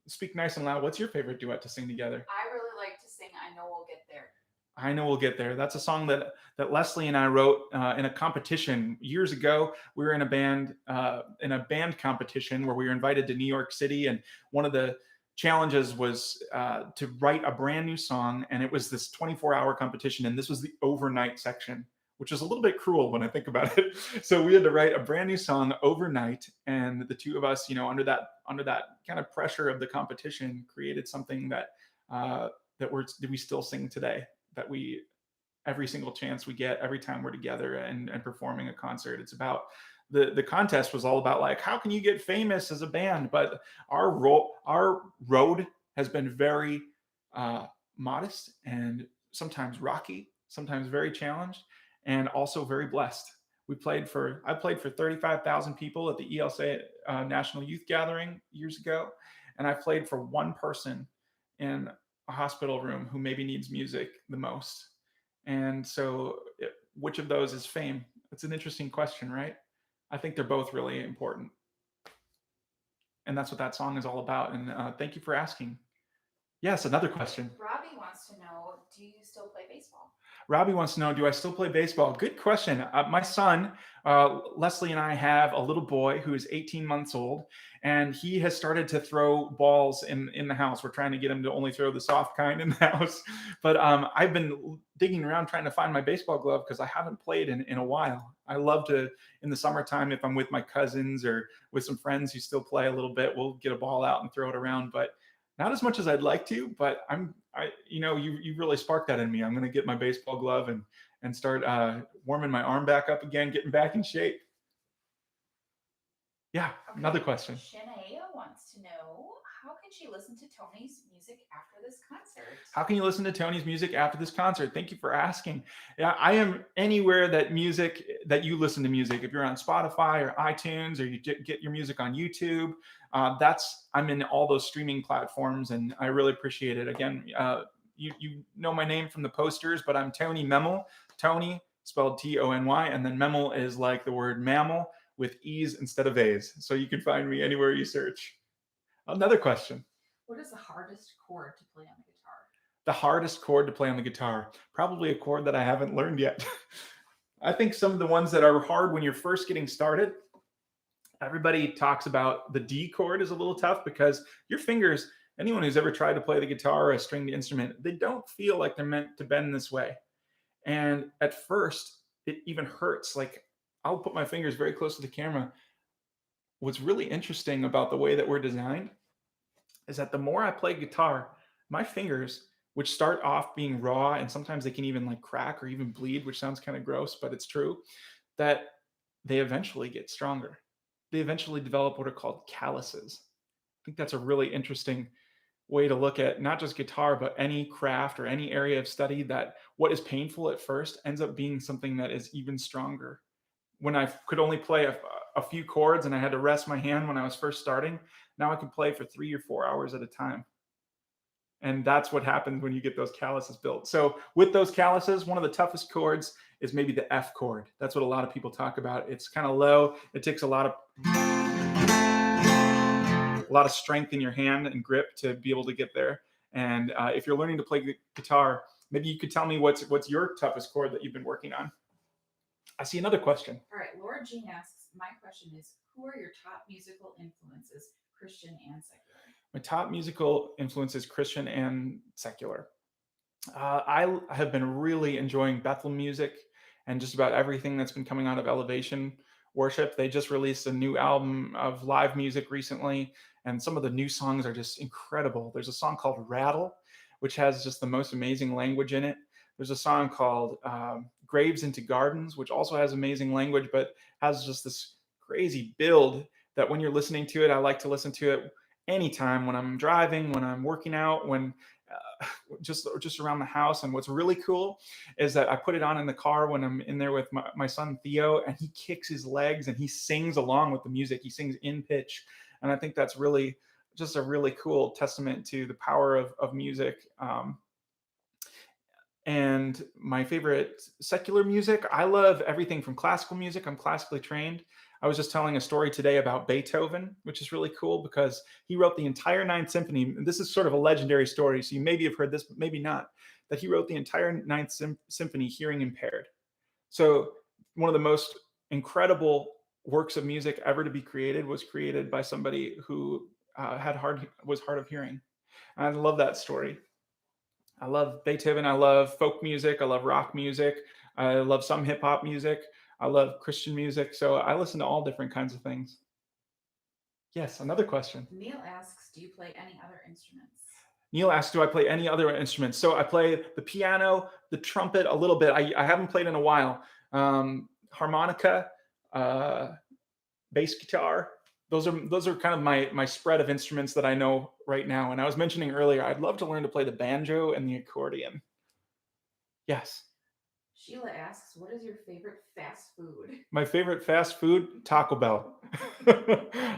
speak nice and loud. What's your favorite duet to sing together? I really like to sing I Know We'll Get There. I know we'll get there. That's a song that Leslie and I wrote in a competition years ago. We were in a band competition where we were invited to New York City, and one of the challenges was to write a brand new song, and it was this 24-hour competition, and this was the overnight section, which is a little bit cruel when I think about it. So we had to write a brand new song overnight, and the two of us, under that kind of pressure of the competition, created something that we still sing today. That we every single chance we get, every time we're together and performing a concert, it's about the contest was all about like how can you get famous as a band, but our road has been very modest and sometimes rocky, sometimes very challenged, and also very blessed. I played for 35,000 people at the ELSA National Youth Gathering years ago, and I played for one person in a hospital room who maybe needs music the most. And so, which of those is fame? It's an interesting question, right? I think they're both really important. And that's what that song is all about. And thank you for asking. Yes, another question. Robbie wants to know, do you still play baseball? Robbie wants to know, do I still play baseball? Good question. My son, Leslie, and I have a little boy who is 18 months old, and he has started to throw balls in the house. We're trying to get him to only throw the soft kind in the house. But I've been digging around trying to find my baseball glove because I haven't played in a while. I love to, in the summertime, if I'm with my cousins or with some friends who still play a little bit, we'll get a ball out and throw it around. But Not as much as I'd like to, but you really sparked that in me. I'm going to get my baseball glove and start warming my arm back up again, getting back in shape. Yeah, Okay, another question. Shanae wants to know how can she listen to Tony's music after this concert? How can you listen to Tony's music after this concert? Thank you for asking. Yeah, I am anywhere that you listen to music. If you're on Spotify or iTunes, or you get your music on YouTube, I'm in all those streaming platforms, and I really appreciate it. Again, you know my name from the posters, but I'm Tony Memmel. Tony spelled Tony, and then Memmel is like the word mammal with e's instead of a's. So you can find me anywhere you search. Another question. What is the hardest chord to play on the guitar? The hardest chord to play on the guitar? Probably a chord that I haven't learned yet. I think some of the ones that are hard when you're first getting started, everybody talks about the D chord is a little tough because your fingers, anyone who's ever tried to play the guitar or a stringed instrument, they don't feel like they're meant to bend this way. And at first, it even hurts. Like, I'll put my fingers very close to the camera. What's really interesting about the way that we're designed is that the more I play guitar, my fingers, which start off being raw and sometimes they can even like crack or even bleed, which sounds kind of gross, but it's true, that they eventually get stronger. They eventually develop what are called calluses. I think that's a really interesting way to look at not just guitar, but any craft or any area of study, that what is painful at first ends up being something that is even stronger. When I could only play a few chords and I had to rest my hand when I was first starting, now I can play for 3 or 4 hours at a time. And that's what happens when you get those calluses built. So with those calluses, one of the toughest chords is maybe the F chord. That's what a lot of people talk about. It's kind of low. It takes a lot of strength in your hand and grip to be able to get there. And if you're learning to play guitar, maybe you could tell me what's your toughest chord that you've been working on. I see another question. All right, Laura Jean asks, my question is, who are your top musical influences, Christian and secular? My top musical influences, Christian and secular. I have been really enjoying Bethel music and just about everything that's been coming out of Elevation Worship. They just released a new album of live music recently, and some of the new songs are just incredible. There's a song called Rattle, which has just the most amazing language in it. There's a song called Graves into Gardens, which also has amazing language, but has just this crazy build that when you're listening to it, I like to listen to it anytime, when I'm driving, when I'm working out, when just around the house. And what's really cool is that I put it on in the car when I'm in there with my son Theo, and he kicks his legs and he sings along with the music. He sings in pitch, and I think that's really just a really cool testament to the power of music. And my favorite secular music, I love everything from classical music. I'm classically trained. I was just telling a story today about Beethoven, which is really cool because he wrote the entire Ninth Symphony. This is sort of a legendary story, so you maybe have heard this, but maybe not, that he wrote the entire Ninth Symphony hearing impaired. So one of the most incredible works of music ever to be created was created by somebody who was hard of hearing. And I love that story. I love Beethoven. I love folk music. I love rock music. I love some hip hop music. I love Christian music. So I listen to all different kinds of things. Yes, another question. Neil asks, do you play any other instruments? Neil asks, do I play any other instruments? So I play the piano, the trumpet a little bit. I haven't played in a while. Harmonica, bass guitar. Those are kind of my spread of instruments that I know right now. And I was mentioning earlier, I'd love to learn to play the banjo and the accordion. Yes. Sheila asks, what is your favorite fast food? My favorite fast food, Taco Bell.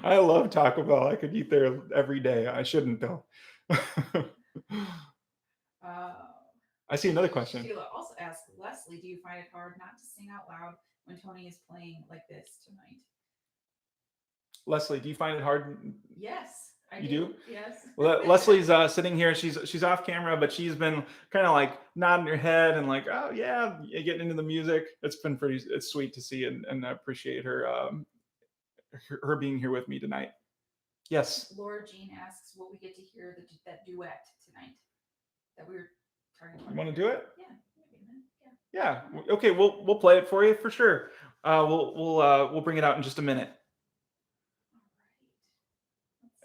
I love Taco Bell. I could eat there every day. I shouldn't though. I see another question. Sheila also asks, Leslie, do you find it hard not to sing out loud when Tony is playing like this tonight? Leslie, do you find it hard? Yes. You do? Yes. Well, Leslie's sitting here. She's off camera, but she's been kind of like nodding her head and like, oh yeah, getting into the music. It's sweet to see, and I appreciate her being here with me tonight. Yes. Laura Jean asks, will we get to hear that duet tonight that we were talking about? You want to do it? Yeah. Yeah. Okay. We'll play it for you for sure. We'll bring it out in just a minute.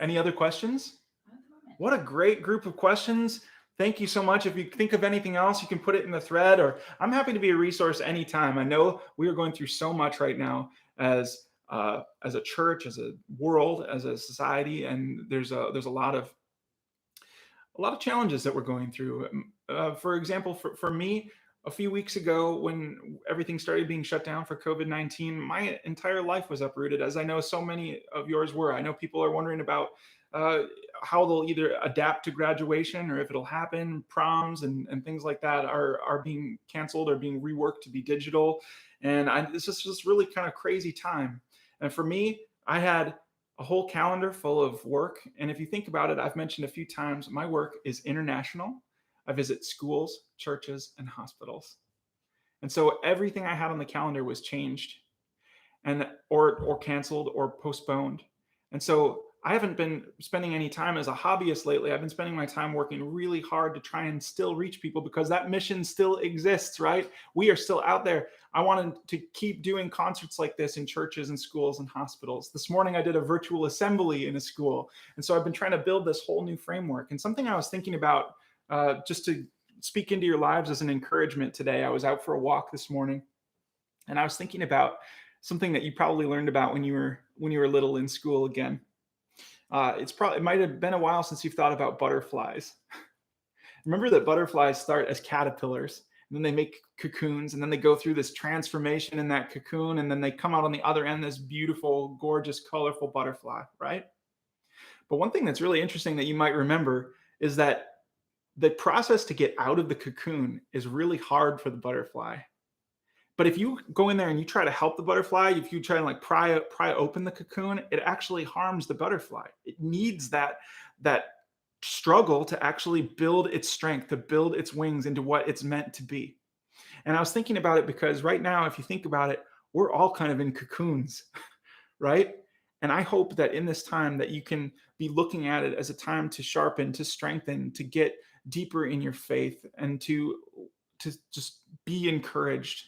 Any other questions? At the moment. What a great group of questions. Thank you so much. If you think of anything else, you can put it in the thread, or I'm happy to be a resource anytime. I know we are going through so much right now as a church, as a world, as a society, and there's a lot of challenges that we're going through. For example, for me, a few weeks ago, when everything started being shut down for COVID-19, my entire life was uprooted, as I know so many of yours were. I know people are wondering about uh, how they'll either adapt to graduation or if it'll happen. Proms and things like that are being canceled or being reworked to be digital. And it's just this really kind of crazy time. And for me, I had a whole calendar full of work. And if you think about it, I've mentioned a few times, my work is international. I visit schools, churches, and hospitals. And so everything I had on the calendar was changed and or canceled or postponed. And so I haven't been spending any time as a hobbyist lately. I've been spending my time working really hard to try and still reach people because that mission still exists, right? We are still out there. I wanted to keep doing concerts like this in churches and schools and hospitals. This morning I did a virtual assembly in a school. And so I've been trying to build this whole new framework. And something I was thinking about, just to speak into your lives as an encouragement today, I was out for a walk this morning and I was thinking about something that you probably learned about when you were little in school again. It might have been a while since you've thought about butterflies. Remember that butterflies start as caterpillars, and then they make cocoons, and then they go through this transformation in that cocoon, and then they come out on the other end, this beautiful, gorgeous, colorful butterfly, right? But one thing that's really interesting that you might remember is that the process to get out of the cocoon is really hard for the butterfly. But if you go in there and you try to help the butterfly, if you try to like pry open the cocoon, it actually harms the butterfly. It needs that struggle to actually build its strength, to build its wings into what it's meant to be. And I was thinking about it because right now, if you think about it, we're all kind of in cocoons, right? And I hope that in this time that you can be looking at it as a time to sharpen, to strengthen, to get deeper in your faith, and to just be encouraged,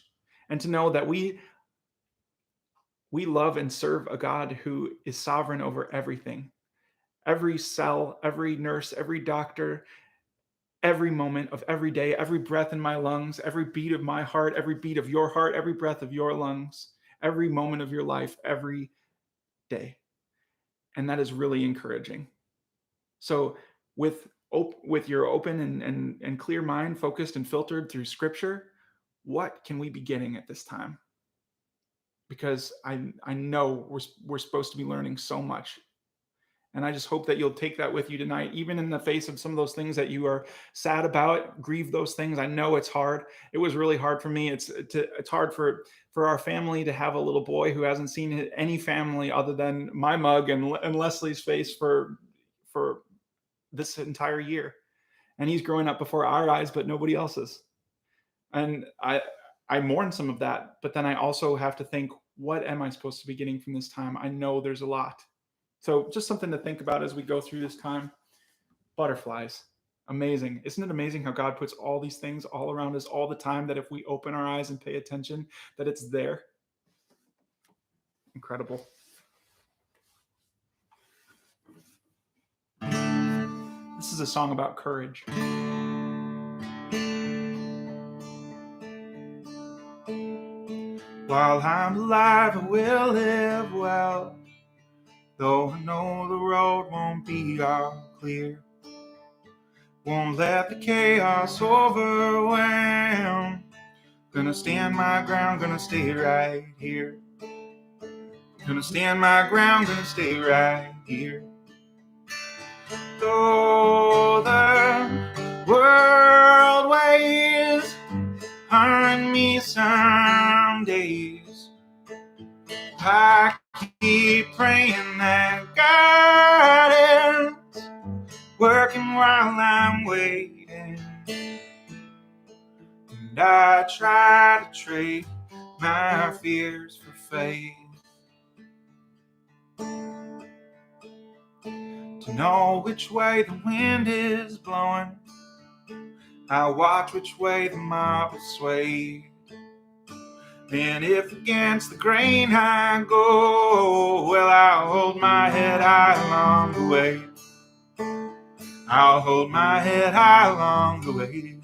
and to know that we love and serve a God who is sovereign over everything. Every cell, every nurse, every doctor, every moment of every day, every breath in my lungs, every beat of my heart, every beat of your heart, every breath of your lungs, every moment of your life, every day. And that is really encouraging. So with your open and clear mind, focused and filtered through scripture, what can we be getting at this time? Because I know we're supposed to be learning so much. And I just hope that you'll take that with you tonight, even in the face of some of those things that you are sad about, grieve those things. I know it's hard. It was really hard for me. It's hard for our family to have a little boy who hasn't seen any family other than my mug and Leslie's face for this entire year. And he's growing up before our eyes, but nobody else's. And I mourn some of that, but then I also have to think, what am I supposed to be getting from this time? I know there's a lot. So just something to think about as we go through this time. Butterflies. Amazing. Isn't it amazing how God puts all these things all around us all the time, that if we open our eyes and pay attention, that it's there? Incredible. This is a song about courage. While I'm alive, I will live well, though I know the road won't be all clear. Won't let the chaos overwhelm. Gonna stand my ground, gonna stay right here. Gonna stand my ground, gonna stay right here. Though the world weighs on me some days, I keep praying that God is working while I'm waiting. And I try to trade my fears for faith, to know which way the wind is blowing. I watch which way the mob is swayed. And if against the grain I go, well, I'll hold my head high along the way. I'll hold my head high along the way.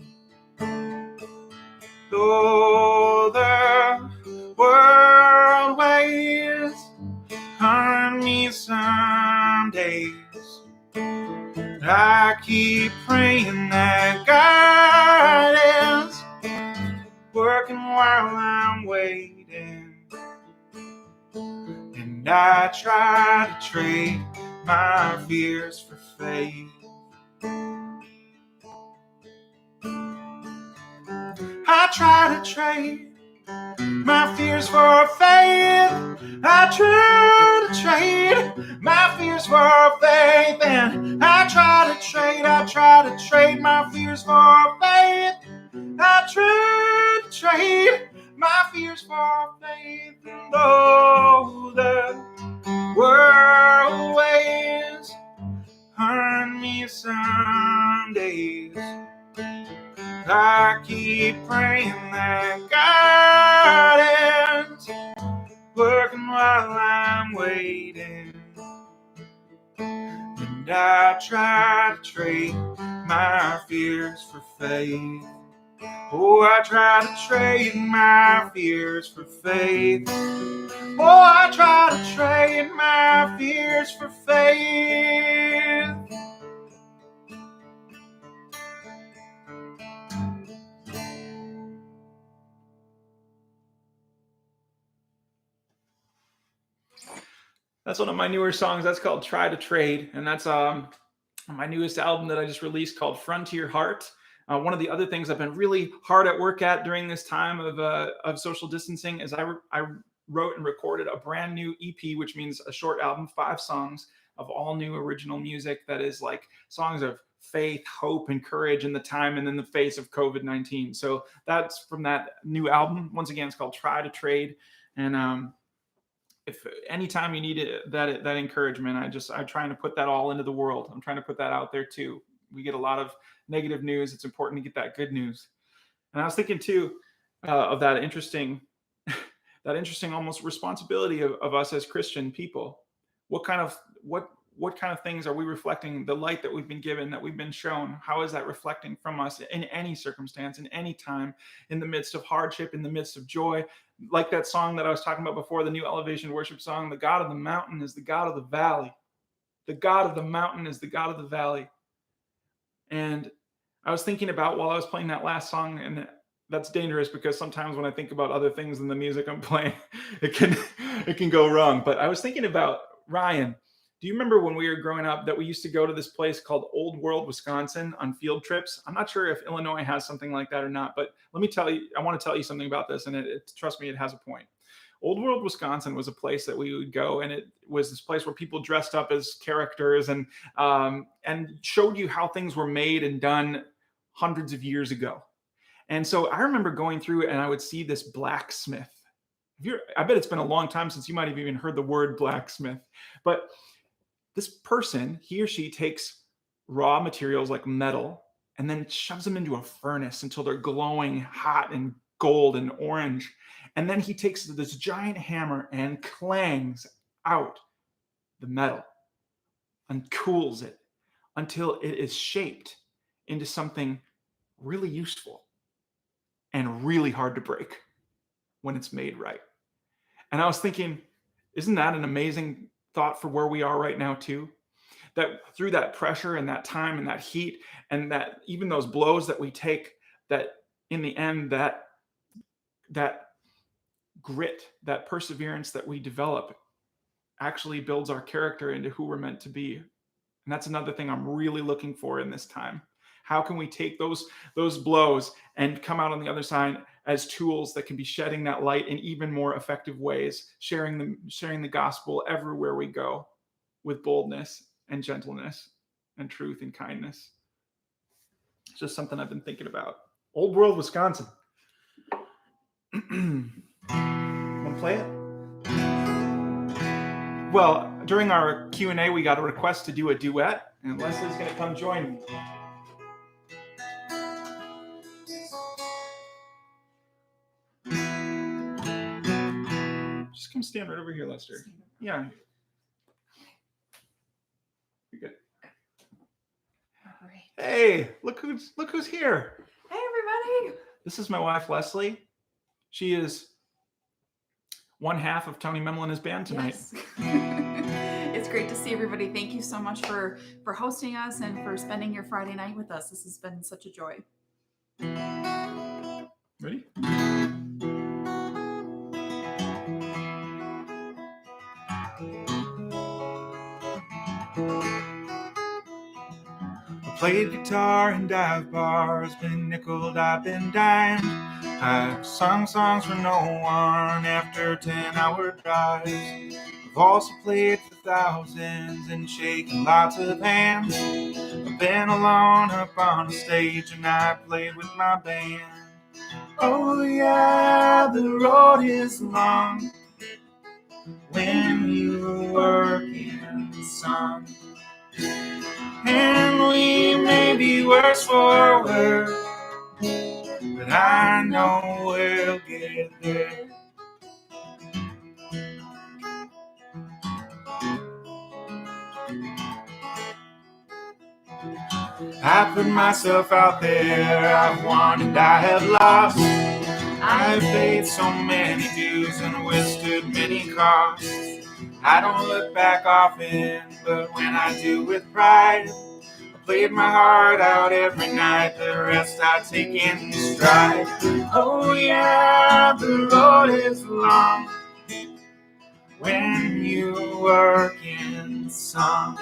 Though the world weighs on me some days, I keep praying that God is working while I'm waiting. And I try to trade my fears for faith. I try to trade my fears for faith. I try to trade my fears for faith. And I try to trade my fears for faith. I try to trade my fears for faith. And though the world weighs on me some days, I keep praying that God is working while I'm waiting. And I try to trade my fears for faith. Oh, I try to trade my fears for faith. Oh, I try to trade my fears for faith. That's one of my newer songs. That's called Try to Trade. And that's my newest album that I just released called Frontier Heart. One of the other things I've been really hard at work at during this time of social distancing is I wrote and recorded a brand new EP, which means a short album, 5 songs of all new original music that is like songs of faith, hope, and courage in the time and in the face of COVID-19. So that's from that new album. Once again, it's called Try to Trade. And if anytime you need that encouragement, I'm trying to put that all into the world. I'm trying to put that out there too. We get a lot of negative news. It's important to get that good news. And I was thinking too of that interesting almost responsibility of us as Christian people. What kind of things are we reflecting? The light that we've been given, that we've been shown, how is that reflecting from us in any circumstance, in any time, in the midst of hardship, in the midst of joy? Like that song that I was talking about before, the new Elevation worship song, the God of the mountain is the God of the valley. The God of the mountain is the God of the valley. And I was thinking about, while I was playing that last song, and that's dangerous because sometimes when I think about other things than the music I'm playing, it can go wrong. But I was thinking about, Ryan, do you remember when we were growing up that we used to go to this place called Old World, Wisconsin on field trips? I'm not sure if Illinois has something like that or not, but let me tell you, I want to tell you something about this, and trust me, it has a point. Old World, Wisconsin was a place that we would go, and it was this place where people dressed up as characters and showed you how things were made and done hundreds of years ago. And so I remember going through it, and I would see this blacksmith. I bet it's been a long time since you might have even heard the word blacksmith, but this person, he or she, takes raw materials like metal and then shoves them into a furnace until they're glowing hot and gold and orange. And then he takes this giant hammer and clangs out the metal and cools it until it is shaped into something really useful and really hard to break when it's made right. And I was thinking, isn't that an amazing thought for where we are right now too? That through that pressure and that time and that heat and that even those blows that we take, that in the end, that grit, that perseverance that we develop actually builds our character into who we're meant to be. And that's another thing I'm really looking for in this time. How can we take those blows and come out on the other side as tools that can be shedding that light in even more effective ways, sharing the gospel everywhere we go with boldness and gentleness and truth and kindness? It's just something I've been thinking about. Old World, Wisconsin. Want to play it? Well, during our Q&A, we got a request to do a duet, and Leslie's going to come join me. Just come stand right over here, Lester. Yeah. You're good. Hey, look who's here. Hey, everybody. This is my wife, Leslie. She is one half of Tony Memmel and his band tonight. Yes. It's great to see everybody. Thank you so much for hosting us and for spending your Friday night with us. This has been such a joy. Ready? I played guitar in dive bars, been nickeled, I've been dimed. I've sung songs for no one after 10-hour drives. I've also played for thousands and shaken lots of hands. I've been alone up on a stage and I played with my band. Oh yeah, the road is long when you work in the sun. And we may be worse for wear, but I know we'll get there. I put myself out there, I've won and I have lost. I've paid so many dues and withstood many costs. I don't look back often, but when I do with pride, I played my heart out every night, the rest I take in stride. Oh yeah, the road is long when you work in song.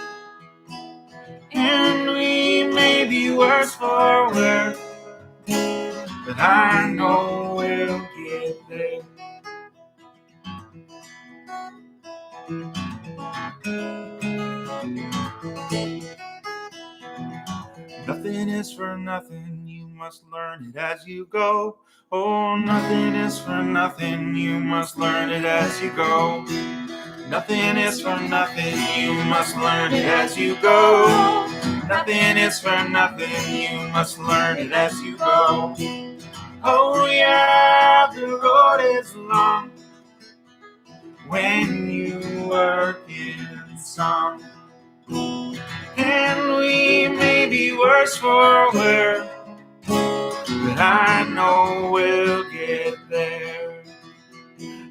And we may be worse for wear, but I know we'll get there. Nothing is for nothing, you must learn it as you go. Oh, nothing is for nothing, you must learn it as you go. Nothing is for nothing, you must learn it as you go. Nothing is for nothing, you must learn it as you go. Oh yeah, the road is long when you work in song. And we may be worse for wear, but I know we'll get there.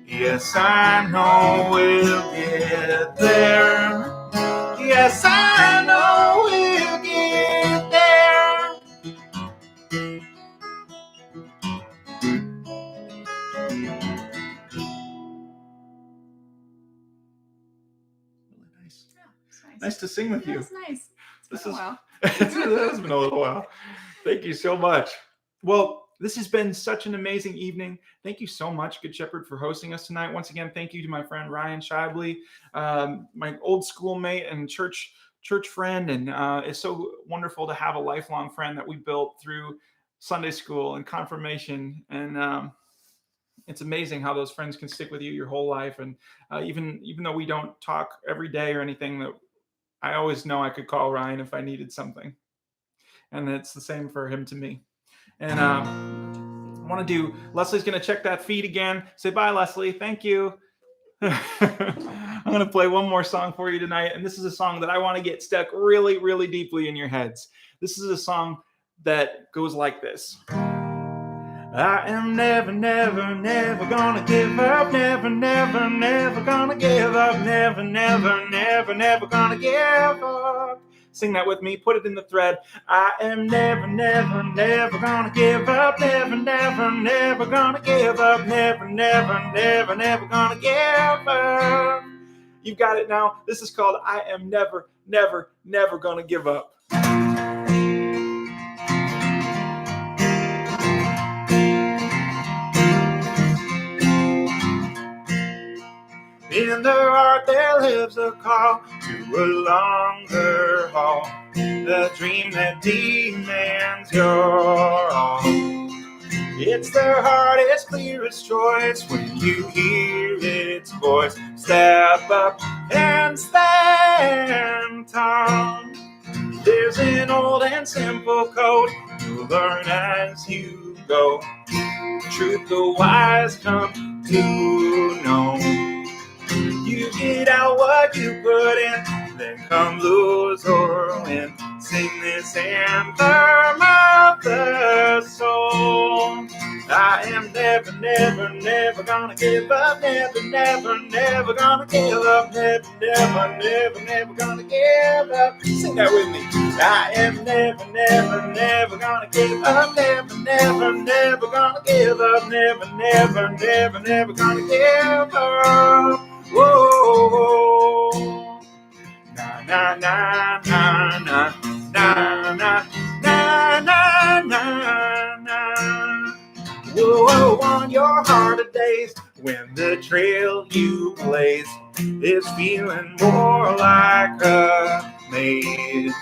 Yes, I know we'll get there. Yes, I know we'll get there. Really nice. Yeah, it's nice. Nice to sing with you. That's nice. This Been is a while. it has been a little while. Thank you so much. Well, this has been such an amazing evening. Thank you so much, Good Shepherd, for hosting us tonight. Once again, thank you to my friend Ryan Shibley, my old schoolmate and church friend. And it's so wonderful to have a lifelong friend that we built through Sunday school and confirmation. And it's amazing how those friends can stick with you your whole life. And even though we don't talk every day or anything, that I always know I could call Ryan if I needed something. And it's the same for him to me. And I want to do, Leslie's going to check that feed again. Say bye, Leslie. Thank you. I'm going to play one more song for you tonight. And this is a song that I want to get stuck really, really deeply in your heads. This is a song that goes like this. I am never, never, never gonna give up. Never, never, never gonna give up. Never, never, never, never gonna give up. Sing that with me. Put it in the thread. I am never, never, never gonna give up. Never, never, never gonna give up. Never, never, never, never gonna give up. You've got it now. This is called I Am Never, Never, Never Gonna Give Up. In their heart there lives a call to a longer haul, the dream that demands your all. It's their hardest, clearest choice when you hear its voice. Step up and stand tall. There's an old and simple code you'll learn as you go. Truth the wise come to know. You get out what you put in, Then come lose or win. Sing this anthem of the soul. I am never, never, never gonna give up. Never, never, never gonna give up. Never, never, never, never gonna give up. Sing that with me. I am never, never, never gonna give up. Never, never, never gonna give up. Never, never, never, never gonna give up. Whoa. Na na na na na na na na na na na. Whoa, on your harder days when the trail you blaze is feeling more like a maze.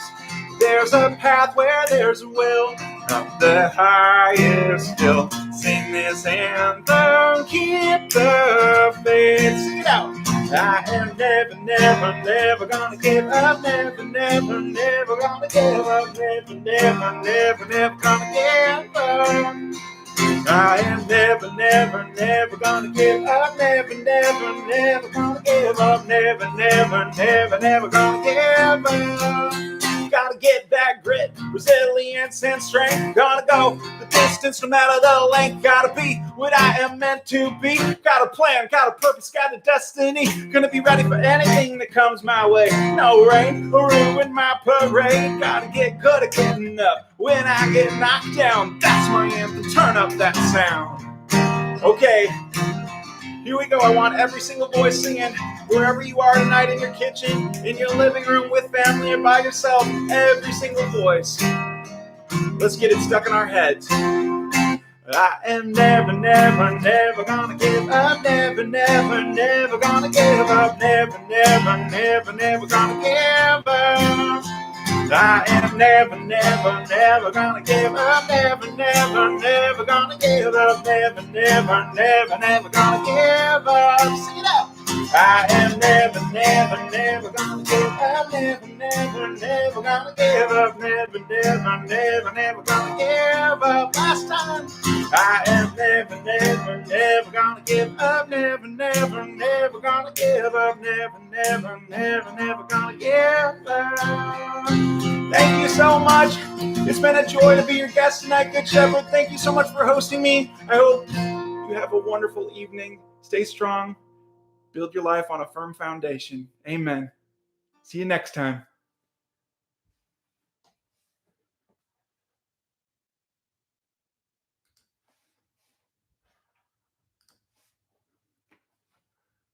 There's a path where there's a will, up the highest hill. Sing this anthem, keep the faith. Sing it out. I am never, never, never gonna give up. Never, never, never gonna give up. Never, never, never, never gonna give up. I am never, never, never gonna give up. Never, never, never gonna give up. Never, never, never, never gonna give up. Gotta get that grit, resilience, and strength. Gotta go the distance, no matter the length. Gotta be what I am meant to be. Got a plan, got a purpose, got a destiny. Gonna be ready for anything that comes my way. No rain will ruin my parade. Gotta get good at getting up when I get knocked down. That's my anthem. Turn up that sound. Okay. Here we go. I want every single voice singing wherever you are tonight, in your kitchen, in your living room, with family, or by yourself. Every single voice. Let's get it stuck in our heads. I am never, never, never gonna give up. Never, never, never gonna give up. Never, never, never, never gonna give up. I am never, never, never gonna give up. Never, never, never gonna give up. Never, never, never, never gonna give up. Sing it out. I am never, never, never gonna give up. Never, never, never gonna give up. Never, never, never, never gonna give up. Last time. I am never, never, never gonna give up. Never, never, never gonna give up. Never, never, never, never gonna give up. Thank you so much. It's been a joy to be your guest tonight, Good Shepherd. Thank you so much for hosting me. I hope you have a wonderful evening. Stay strong. Build your life on a firm foundation. Amen. See you next time.